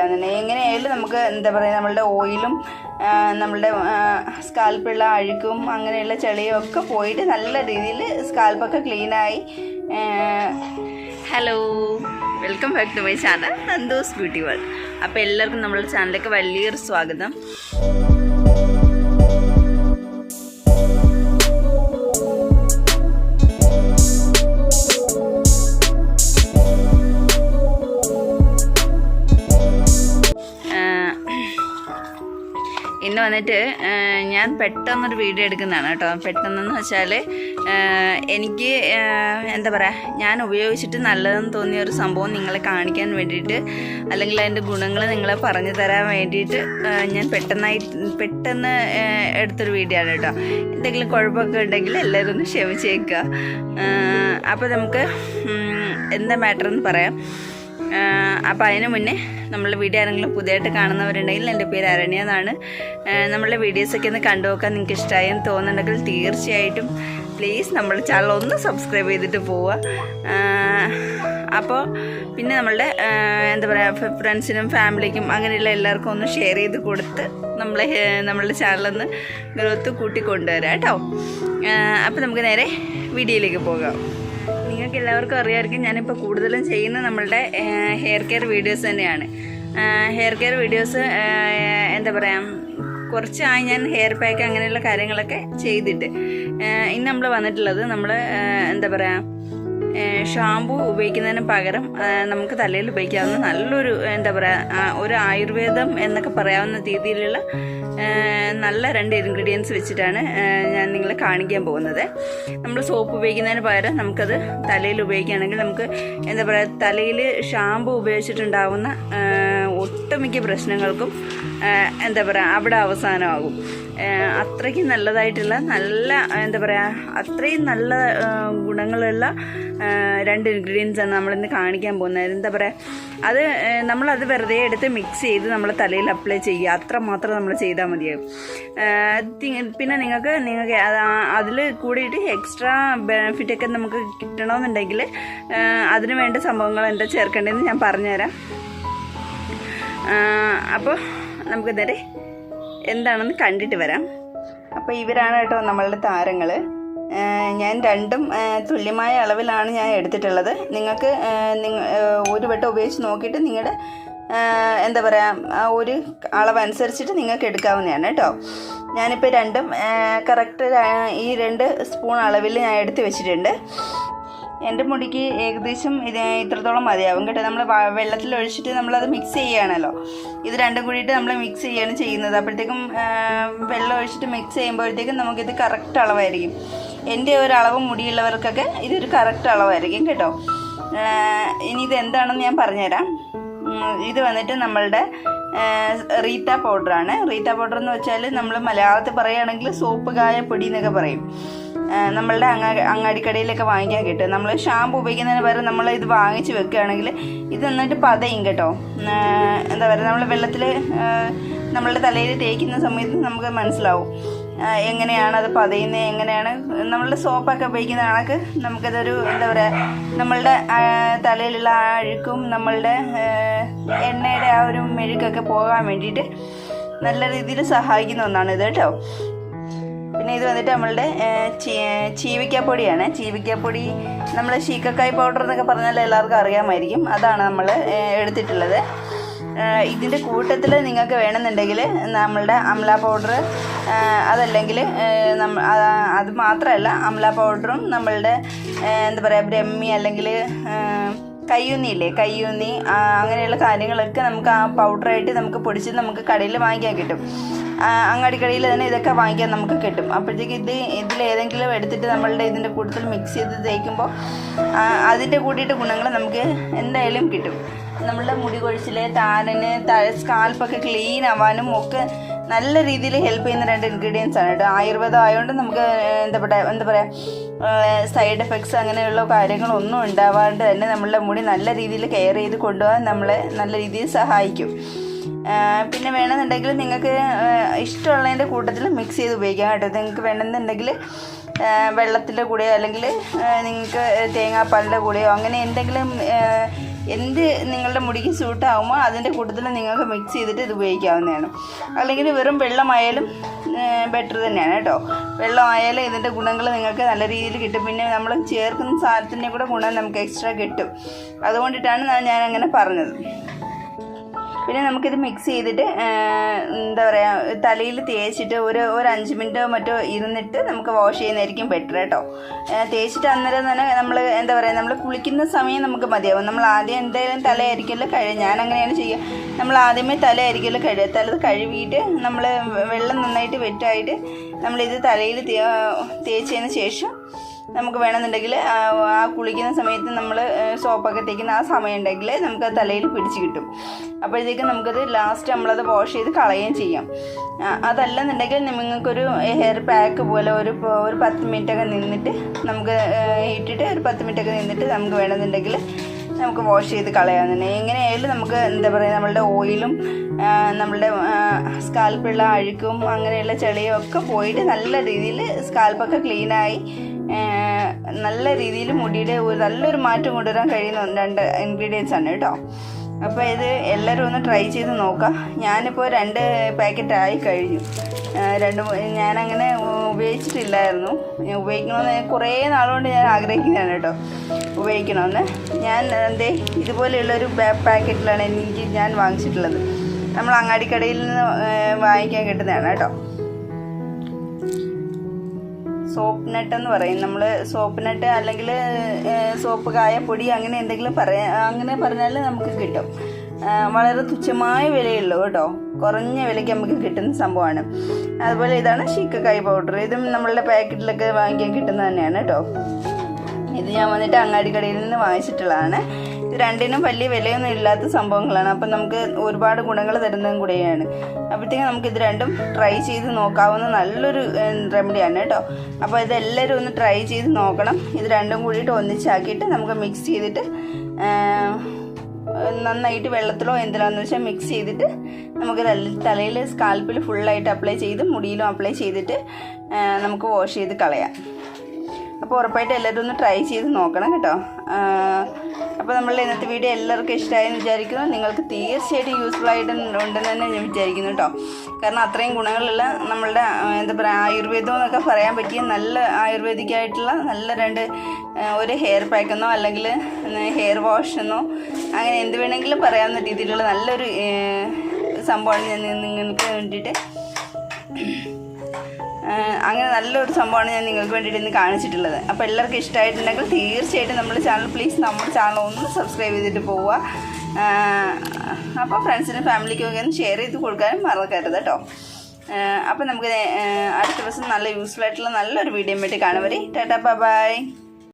എങ്ങനെയായാലും നമുക്ക് എന്താ പറയുക നമ്മളുടെ ഓയിലും നമ്മളുടെ സ്കാൽപ്പുള്ള അഴുക്കും അങ്ങനെയുള്ള ചെളിയും ഒക്കെ പോയിട്ട് നല്ല രീതിയിൽ സ്കാൽപ്പൊക്കെ ക്ലീനായി. Hello, welcome back to my channel Nandoos beauty world. അപ്പോൾ എല്ലാവർക്കും നമ്മളുടെ ചാനലിലേക്ക് വലിയൊരു സ്വാഗതം. ഇന്ന് വന്നിട്ട് ഞാൻ പെട്ടെന്നൊരു വീഡിയോ എടുക്കുന്നതാണ് കേട്ടോ. പെട്ടെന്നെന്ന് വെച്ചാൽ എനിക്ക് എന്താ പറയുക, ഞാൻ ഉപയോഗിച്ചിട്ട് നല്ലതെന്ന് തോന്നിയ ഒരു സംഭവം നിങ്ങളെ കാണിക്കാൻ വേണ്ടിയിട്ട്, അല്ലെങ്കിൽ അതിൻ്റെ ഗുണങ്ങൾ നിങ്ങളെ പറഞ്ഞു തരാൻ വേണ്ടിയിട്ട് ഞാൻ പെട്ടെന്ന് എടുത്തൊരു വീഡിയോ ആണ് കേട്ടോ. എന്തെങ്കിലും കുഴപ്പമൊക്കെ ഉണ്ടെങ്കിൽ എല്ലാവരും ഒന്ന് ക്ഷമിച്ചേക്കുക. അപ്പോൾ നമുക്ക് എന്താ മാറ്റർ എന്ന് പറയാം. അപ്പോൾ അതിന് മുന്നേ നമ്മളുടെ വീഡിയോ ആരെങ്കിലും പുതിയതായിട്ട് കാണുന്നവരുണ്ടെങ്കിൽ, എൻ്റെ പേര് അരണ്യ എന്നാണ്. നമ്മളുടെ വീഡിയോസൊക്കെ ഒന്ന് കണ്ടു നോക്കാൻ നിങ്ങൾക്ക് ഇഷ്ടമായെന്ന് തോന്നുന്നുണ്ടെങ്കിൽ തീർച്ചയായിട്ടും പ്ലീസ് നമ്മുടെ ചാനൽ ഒന്ന് സബ്സ്ക്രൈബ് ചെയ്തിട്ട് പോവുക. അപ്പോൾ പിന്നെ എന്താ പറയുക, ഫ്രണ്ട്സിനും ഫാമിലിക്കും അങ്ങനെയുള്ള എല്ലാവർക്കും ഒന്ന് ഷെയർ ചെയ്ത് കൊടുത്ത് നമ്മളുടെ ചാനലൊന്ന് ഗ്രോത്ത് കൂട്ടിക്കൊണ്ടുവരാം കേട്ടോ. അപ്പോൾ നമുക്ക് നേരെ വീഡിയോയിലേക്ക് പോകാം. നിങ്ങൾക്ക് എല്ലാവർക്കും അറിയാമായിരിക്കും, ഞാനിപ്പോൾ കൂടുതലും ചെയ്യുന്നത് നമ്മളുടെ ഹെയർ കെയർ വീഡിയോസ് തന്നെയാണ്. ഹെയർ കെയർ വീഡിയോസ് എന്താ പറയുക, കുറച്ചായി ഞാൻ ഹെയർ പാക്ക് അങ്ങനെയുള്ള കാര്യങ്ങളൊക്കെ ചെയ്തിട്ട്. ഇന്ന് നമ്മൾ വന്നിട്ടുള്ളത് എന്താ പറയുക, ഷാമ്പു ഉപയോഗിക്കുന്നതിന് പകരം നമുക്ക് തലയിൽ ഉപയോഗിക്കാവുന്ന നല്ലൊരു എന്താ പറയുക, ഒരു ആയുർവേദം എന്നൊക്കെ പറയാവുന്ന രീതിയിലുള്ള നല്ല 2 ഇൻഗ്രീഡിയൻസ് വെച്ചിട്ടാണ് ഞാൻ നിങ്ങളെ കാണിക്കാൻ പോകുന്നത്. നമ്മൾ സോപ്പ് ഉപയോഗിക്കുന്നതിന് പകരം നമുക്കത് തലയിൽ ഉപയോഗിക്കുകയാണെങ്കിൽ നമുക്ക് എന്താ പറയുക, തലയിൽ ഷാമ്പു ഉപയോഗിച്ചിട്ടുണ്ടാവുന്ന ഒട്ടുമിക്ക പ്രശ്നങ്ങൾക്കും എന്താ പറയുക അവിടെ അവസാനമാകും. അത്രയ്ക്കും നല്ലതായിട്ടുള്ള എന്താ പറയുക, അത്രയും നല്ല ഗുണങ്ങളുള്ള 2 ഇൻഗ്രീഡിയൻസ് ആണ് നമ്മളിന്ന് കാണിക്കാൻ പോകുന്നത്. എന്താ പറയുക, നമ്മളത് വെറുതെ എടുത്ത് മിക്സ് ചെയ്ത് നമ്മൾ തലയിൽ അപ്ലൈ ചെയ്യുക, അത്ര മാത്രം നമ്മൾ ചെയ്താൽ മതിയാകും. പിന്നെ നിങ്ങൾക്ക് അതിൽ കൂടിയിട്ട് എക്സ്ട്രാ ബെനിഫിറ്റൊക്കെ നമുക്ക് കിട്ടണമെന്നുണ്ടെങ്കിൽ അതിന് വേണ്ട സംഭവങ്ങൾ എന്താ ചേർക്കേണ്ടതെന്ന് ഞാൻ പറഞ്ഞുതരാം. അപ്പോൾ നമുക്ക് നേരെ എന്താണെന്ന് കണ്ടിട്ട് വരാം. അപ്പോൾ ഇവരാണ് കേട്ടോ നമ്മളുടെ താരങ്ങൾ. ഞാൻ രണ്ടും തുല്യമായ അളവിലാണ് ഞാൻ എടുത്തിട്ടുള്ളത്. നിങ്ങൾക്ക് ഒരു വട്ടം ഉപയോഗിച്ച് നോക്കിയിട്ട് നിങ്ങളുടെ എന്താ പറയുക, ഒരു അളവനുസരിച്ചിട്ട് നിങ്ങൾക്ക് എടുക്കാവുന്നതാണ് കേട്ടോ. ഞാനിപ്പോൾ രണ്ടും കറക്റ്റ് ഈ 2 സ്പൂൺ അളവിൽ ഞാൻ എടുത്ത് വെച്ചിട്ടുണ്ട്. എൻ്റെ മുടിക്ക് ഏകദേശം ഇത്രത്തോളം മതിയാവും കേട്ടോ. നമ്മൾ വെള്ളത്തിൽ ഒഴിച്ചിട്ട് നമ്മളത് മിക്സ് ചെയ്യുകയാണല്ലോ. ഇത് രണ്ടും കൂടിയിട്ട് നമ്മൾ മിക്സ് ചെയ്യുകയാണ് ചെയ്യുന്നത്. അപ്പോഴത്തേക്കും വെള്ളം ഒഴിച്ചിട്ട് മിക്സ് ചെയ്യുമ്പോഴത്തേക്കും നമുക്കിത് കറക്റ്റ് അളവായിരിക്കും. എൻ്റെ ഒരു അളവ് മുടിയുള്ളവർക്കൊക്കെ ഇതൊരു കറക്റ്റ് അളവായിരിക്കും കേട്ടോ. ഇനി ഇത് എന്താണെന്ന് ഞാൻ പറഞ്ഞുതരാം. ഇത് വന്നിട്ട് നമ്മളുടെ റീത്ത പൗഡറാണ്. റീത്ത പൗഡർ എന്ന് വെച്ചാൽ നമ്മൾ മലയാളത്തിൽ പറയുകയാണെങ്കിൽ സോപ്പ് കായപ്പൊടി എന്നൊക്കെ പറയും. നമ്മളുടെ അങ്ങാടിക്കടയിലൊക്കെ വാങ്ങിക്കാൻ കിട്ടും. നമ്മൾ ഷാമ്പു ഉപയോഗിക്കുന്നതിന് പകരം നമ്മൾ ഇത് വാങ്ങിച്ച് വെക്കുകയാണെങ്കിൽ ഇത് നന്നായിട്ട് പതയും കേട്ടോ. എന്താ പറയുക, നമ്മൾ വെള്ളത്തിൽ നമ്മളുടെ തലയിൽ തേക്കുന്ന സമയത്ത് നമുക്ക് മനസ്സിലാവും എങ്ങനെയാണ് അത് പതയുന്നത്, എങ്ങനെയാണ് നമ്മളുടെ സോപ്പൊക്കെ ഉപയോഗിക്കുന്ന കണക്ക് നമുക്കതൊരു എന്താ പറയുക, നമ്മളുടെ തലയിലുള്ള ആ അഴുക്കും നമ്മളുടെ എണ്ണയുടെ ആ ഒരു മെഴുക്കൊക്കെ പോകാൻ വേണ്ടിയിട്ട് നല്ല രീതിയിൽ സഹായിക്കുന്ന ഒന്നാണ് ഇത് കേട്ടോ. പിന്നെ ഇത് വന്നിട്ട് നമ്മളുടെ ചീവിക്കാപ്പൊടിയാണ്. ചീവിക്കാപ്പൊടി നമ്മൾ ശീക്കക്കായ് പൗഡർ എന്നൊക്കെ പറഞ്ഞാൽ എല്ലാവർക്കും അറിയാമായിരിക്കും. അതാണ് നമ്മൾ എടുത്തിട്ടുള്ളത്. ഇതിൻ്റെ കൂട്ടത്തിൽ നിങ്ങൾക്ക് വേണമെന്നുണ്ടെങ്കിൽ നമ്മളുടെ അമല പൗഡർ, അതല്ലെങ്കിൽ അത് മാത്രമല്ല അമല പൗഡറും നമ്മളുടെ എന്താ പറയുക ബ്രഹ്മി അല്ലെങ്കിൽ കയ്യൂന്നി ഇല്ലേ, കയ്യൂന്നി അങ്ങനെയുള്ള കാര്യങ്ങളൊക്കെ നമുക്ക് ആ പൗഡറായിട്ട് നമുക്ക് പൊടിച്ച് നമുക്ക് കടയിൽ വാങ്ങിക്കാൻ കിട്ടും. അങ്ങാടിക്കടയിൽ തന്നെ ഇതൊക്കെ വാങ്ങിക്കാൻ നമുക്ക് കിട്ടും. അപ്പോഴത്തേക്ക് ഇതിലേതെങ്കിലും എടുത്തിട്ട് നമ്മളുടെ ഇതിൻ്റെ കൂട്ടത്തിൽ മിക്സ് ചെയ്ത് തേക്കുമ്പോൾ അതിൻ്റെ കൂടിയിട്ട് ഗുണങ്ങൾ നമുക്ക് എന്തായാലും കിട്ടും. നമ്മളുടെ മുടി കൊഴിച്ചിൽ, താരന്, സ്കാൽപ്പൊക്കെ ക്ലീൻ ആവാനും ഒക്കെ നല്ല രീതിയിൽ ഹെൽപ്പ് ചെയ്യുന്ന 2 ഇൻഗ്രീഡിയൻസ് ആണ് കേട്ടോ. ആയുർവേദം ആയതുകൊണ്ട് നമുക്ക് എന്താ പറയുക, സൈഡ് എഫക്ട്സ് അങ്ങനെയുള്ള കാര്യങ്ങളൊന്നും ഉണ്ടാവാണ്ട് തന്നെ നമ്മളുടെ മുടി നല്ല രീതിയിൽ കെയർ ചെയ്ത് കൊണ്ടുപോകാൻ നമ്മളെ നല്ല രീതിയിൽ സഹായിക്കും. പിന്നെ വേണമെന്നുണ്ടെങ്കിൽ നിങ്ങൾക്ക് ഇഷ്ടമുള്ളതിൻ്റെ കൂട്ടത്തിൽ മിക്സ് ചെയ്ത് ഉപയോഗിക്കാം കേട്ടോ. നിങ്ങൾക്ക് വേണമെന്നുണ്ടെങ്കിൽ വെള്ളത്തിൻ്റെ കൂടെയോ അല്ലെങ്കിൽ നിങ്ങൾക്ക് തേങ്ങാപ്പാലിൻ്റെ കൂടെയോ അങ്ങനെ എന്തെങ്കിലും എന്ത് നിങ്ങളുടെ മുടിക്ക് സ്യൂട്ടാകുമ്പോൾ അതിൻ്റെ കൂട്ടത്തിൽ നിങ്ങൾക്ക് മിക്സ് ചെയ്തിട്ട് ഇത് ഉപയോഗിക്കാവുന്നതാണ്. അല്ലെങ്കിൽ വെറും വെള്ളമായാലും ബെറ്റർ തന്നെയാണ് കേട്ടോ. വെള്ളമായാലും ഇതിൻ്റെ ഗുണങ്ങൾ നിങ്ങൾക്ക് നല്ല രീതിയിൽ കിട്ടും. പിന്നെ നമ്മൾ ചേർക്കുന്ന സാധനത്തിൻ്റെ കൂടെ ഗുണം നമുക്ക് എക്സ്ട്രാ കിട്ടും. അതുകൊണ്ടിട്ടാണ് ഞാൻ അങ്ങനെ പറഞ്ഞത്. പിന്നെ നമുക്കിത് മിക്സ് ചെയ്തിട്ട് എന്താ പറയുക, തലയിൽ തേച്ചിട്ട് ഒരു 5 മിനിറ്റോ മറ്റോ ഇരുന്നിട്ട് നമുക്ക് വാഷ് ചെയ്യുന്നതായിരിക്കും ബെറ്റർ കേട്ടോ. തേച്ചിട്ട് അന്നേരം തന്നെ നമ്മൾ എന്താ പറയുക, നമ്മൾ കുളിക്കുന്ന സമയം നമുക്ക് മതിയാവും. നമ്മൾ ആദ്യം എന്തായാലും തലയായിരിക്കുമല്ലോ കഴുകുക. ഞാൻ അങ്ങനെയാണ് ചെയ്യുക. നമ്മൾ ആദ്യമേ തലയായിരിക്കുമല്ലോ കഴുകുക. തല കഴുകിയിട്ട് നമ്മൾ വെള്ളം നന്നായിട്ട് വെറ്റായിട്ട് നമ്മളിത് തലയിൽ തേച്ചതിന് ശേഷം നമുക്ക് വേണമെന്നുണ്ടെങ്കിൽ ആ കുളിക്കുന്ന സമയത്ത് നമ്മൾ സോപ്പൊക്കെ തേക്കുന്ന ആ സമയം ഉണ്ടെങ്കിൽ നമുക്കത് തലയിൽ പിടിച്ച് കിട്ടും. അപ്പോഴത്തേക്കും നമുക്കത് ലാസ്റ്റ് നമ്മളത് വാഷ് ചെയ്ത് കളയുകയും ചെയ്യാം. അതല്ലെന്നുണ്ടെങ്കിൽ നിങ്ങൾക്കൊരു ഹെയർ പാക്ക് പോലെ ഒരു 10 മിനിറ്റൊക്കെ നിന്നിട്ട് നമുക്ക് ഇട്ടിട്ട് ഒരു 10 മിനിറ്റൊക്കെ നിന്നിട്ട് നമുക്ക് വേണമെന്നുണ്ടെങ്കിൽ നമുക്ക് വാഷ് ചെയ്ത് കളയാവുന്നതാണ്. എങ്ങനെയായാലും നമുക്ക് എന്താ പറയുക, നമ്മളുടെ ഓയിലും നമ്മളുടെ സ്കാൽപ്പുള്ള അഴുക്കും അങ്ങനെയുള്ള ചെളിയും ഒക്കെ പോയിട്ട് നല്ല രീതിയിൽ സ്കാൽപ്പൊക്കെ ക്ലീനായി നല്ല രീതിയിൽ മുടിയുടെ നല്ലൊരു മാറ്റം കൊണ്ടുവരാൻ കഴിയുന്ന 2 ഇൻഗ്രീഡിയൻസ് ആണ് കേട്ടോ. അപ്പോൾ ഇത് എല്ലാവരും ഒന്ന് ട്രൈ ചെയ്ത് നോക്കാം. ഞാനിപ്പോൾ 2 പാക്കറ്റായി കഴിഞ്ഞു. ഞാനങ്ങനെ ഉപയോഗിച്ചിട്ടില്ലായിരുന്നു. ഞാൻ ഉപയോഗിക്കണമെന്ന് കുറേ നാളുകൊണ്ട് ഞാൻ ആഗ്രഹിക്കുന്നതാണ് കേട്ടോ, ഉപയോഗിക്കണമെന്ന്. ഞാൻ ഇതുപോലെയുള്ളൊരു പാക്കറ്റിലാണ് ഞാൻ വാങ്ങിച്ചിട്ടുള്ളത്. നമ്മൾ അങ്ങാടിക്കടയിൽ നിന്ന് വാങ്ങിക്കാൻ കിട്ടുന്നതാണ് കേട്ടോ. സോപ്പ് നട്ട് എന്ന് പറയും നമ്മൾ. സോപ്പ് നട്ട് അല്ലെങ്കിൽ സോപ്പ് കായപ്പൊടി അങ്ങനെ എന്തെങ്കിലും അങ്ങനെ പറഞ്ഞാൽ നമുക്ക് കിട്ടും. വളരെ തുച്ഛമായ വിലയുള്ളൂ കേട്ടോ. കുറഞ്ഞ വിലയ്ക്ക് നമുക്ക് കിട്ടുന്ന സംഭവമാണ്. അതുപോലെ ഇതാണ് ശീക്കക്കായ് പൗഡർ. ഇതും നമ്മളുടെ പാക്കറ്റിലൊക്കെ വാങ്ങിക്കാൻ കിട്ടുന്നത് തന്നെയാണ് കേട്ടോ. ഇത് ഞാൻ വന്നിട്ട് അങ്ങാടിക്കടയിൽ നിന്ന് വാങ്ങിച്ചിട്ടുള്ളതാണ്. ഇത് രണ്ടിനും വലിയ വിലയൊന്നും ഇല്ലാത്ത സംഭവങ്ങളാണ്. അപ്പം നമുക്ക് ഒരുപാട് ഗുണങ്ങൾ തരുന്നതും കൂടെയാണ്. അപ്പോഴത്തേക്കും നമുക്കിത് രണ്ടും ട്രൈ ചെയ്ത് നോക്കാവുന്ന നല്ലൊരു റെമഡിയാണ് കേട്ടോ. അപ്പോൾ ഇതെല്ലാവരും ഒന്ന് ട്രൈ ചെയ്ത് നോക്കണം. ഇത് രണ്ടും കൂടിയിട്ട് ഒന്നിച്ചാക്കിയിട്ട് നമുക്ക് മിക്സ് ചെയ്തിട്ട് നന്നായിട്ട് വെള്ളത്തിലോ എന്തിലാന്ന് വെച്ചാൽ മിക്സ് ചെയ്തിട്ട് നമുക്ക് തലയിൽ സ്കാൽപ്പിൽ ഫുള്ളായിട്ട് അപ്ലൈ ചെയ്ത് മുടിയിലും അപ്ലൈ ചെയ്തിട്ട് നമുക്ക് വാഷ് ചെയ്ത് കളയാം. അപ്പോൾ ഉറപ്പായിട്ട് എല്ലാവരും ഒന്ന് ട്രൈ ചെയ്ത് നോക്കണം കേട്ടോ. അപ്പോൾ നമ്മളുടെ ഇന്നത്തെ വീഡിയോ എല്ലാവർക്കും ഇഷ്ടമായെന്ന് വിചാരിക്കുന്നു. നിങ്ങൾക്ക് തീർച്ചയായിട്ടും യൂസ്ഫുൾ ആയിട്ട് ഉണ്ടെന്ന് തന്നെ ഞാൻ വിചാരിക്കുന്നു കേട്ടോ. കാരണം അത്രയും ഗുണങ്ങളുള്ള നമ്മളുടെ എന്താ പറയുക, ആയുർവേദം എന്നൊക്കെ പറയാൻ പറ്റിയ നല്ല ആയുർവേദിക്കായിട്ടുള്ള നല്ല 2 ഒരു ഹെയർ പാക്കെന്നോ അല്ലെങ്കിൽ ഹെയർ വാഷ് എന്നോ അങ്ങനെ എന്ത് വേണമെങ്കിലും പറയാവുന്ന രീതിയിലുള്ള നല്ലൊരു സംഭവമാണ് ഞാൻ നിങ്ങൾക്ക് വേണ്ടിയിട്ട് അങ്ങനെ നല്ലൊരു സംഭവമാണ് ഞാൻ നിങ്ങൾക്ക് വേണ്ടിയിട്ട് ഇന്ന് കാണിച്ചിട്ടുള്ളത്. അപ്പോൾ എല്ലാവർക്കും ഇഷ്ടമായിട്ടുണ്ടെങ്കിൽ തീർച്ചയായിട്ടും നമ്മുടെ ചാനൽ ഒന്ന് സബ്സ്ക്രൈബ് ചെയ്തിട്ട് പോവുക. അപ്പോൾ ഫ്രണ്ട്സിനും ഫാമിലിക്കും ഒക്കെ ഒന്ന് ഷെയർ ചെയ്ത് കൊടുക്കാനും മറക്കരുത് കേട്ടോ. അപ്പോൾ നമുക്ക് അടുത്ത ദിവസം നല്ല യൂസ്ഫുൾ ആയിട്ടുള്ള നല്ലൊരു വീഡിയോ വേണ്ടി കാണും വരെ. Tata bye.